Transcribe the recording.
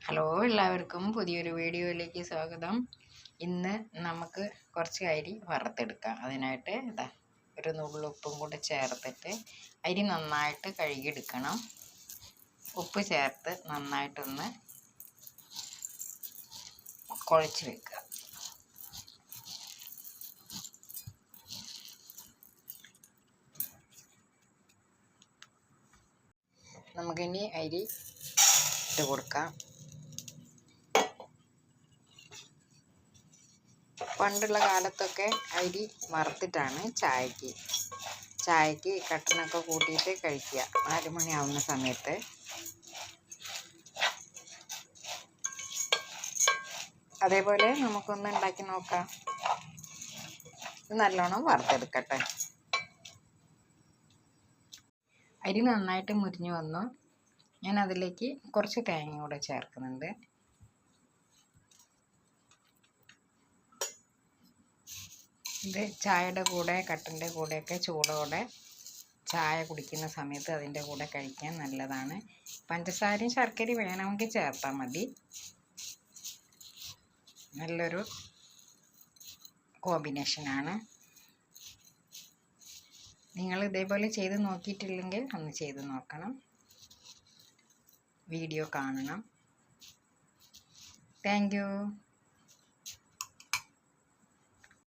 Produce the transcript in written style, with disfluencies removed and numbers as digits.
Hello, എല്ലാവർക്കും പുതിയൊരു വീഡിയോയിലേക്ക് സ്വാഗതം. ഇന്ന് നമുക്ക് കുറച്ച് അരി വറുത്തെടുക്കാം. അതിനായിട്ട് ഒരു നുള്ളുപ്പും കൂടെ ചേർത്തിട്ട് അരി നന്നായിട്ട് കഴുകിയെടുക്കണം. ഉപ്പ് ചേർത്ത് നന്നായിട്ടൊന്ന് കുഴച്ച് വെക്കുക. നമുക്കിനി അരി ഇട്ട് കൊടുക്കാം. പണ്ടുള്ള കാലത്തൊക്കെ അരി വറുത്തിട്ടാണ് ചായക്ക് കട്ടനൊക്കെ കൂട്ടിയിട്ട് കഴിക്കുക. 4 മണിയാവുന്ന സമയത്ത് അതേപോലെ നമുക്കൊന്ന് ഉണ്ടാക്കി നോക്കാം. ഇത് നല്ലോണം വറുത്തെടുക്കട്ടെ. അരി നന്നായിട്ട് മുരിഞ്ഞു വന്നു. ഞാൻ അതിലേക്ക് കുറച്ച് തേങ്ങ കൂടെ ചേർക്കുന്നുണ്ട്. ഇത് ചായയുടെ കൂടെ കട്ടൻ്റെ കൂടെയൊക്കെ ചൂടോടെ ചായ കുടിക്കുന്ന സമയത്ത് അതിൻ്റെ കൂടെ കഴിക്കാൻ നല്ലതാണ്. പഞ്ചസാരയും ശർക്കരയും വേണമെങ്കിൽ ചേർത്താൽ മതി. നല്ലൊരു കോമ്പിനേഷനാണ്. നിങ്ങൾ ഇതേപോലെ ചെയ്ത് നോക്കിയിട്ടില്ലെങ്കിൽ ഒന്ന് ചെയ്ത് നോക്കണം. വീഡിയോ കാണണം. Thank you.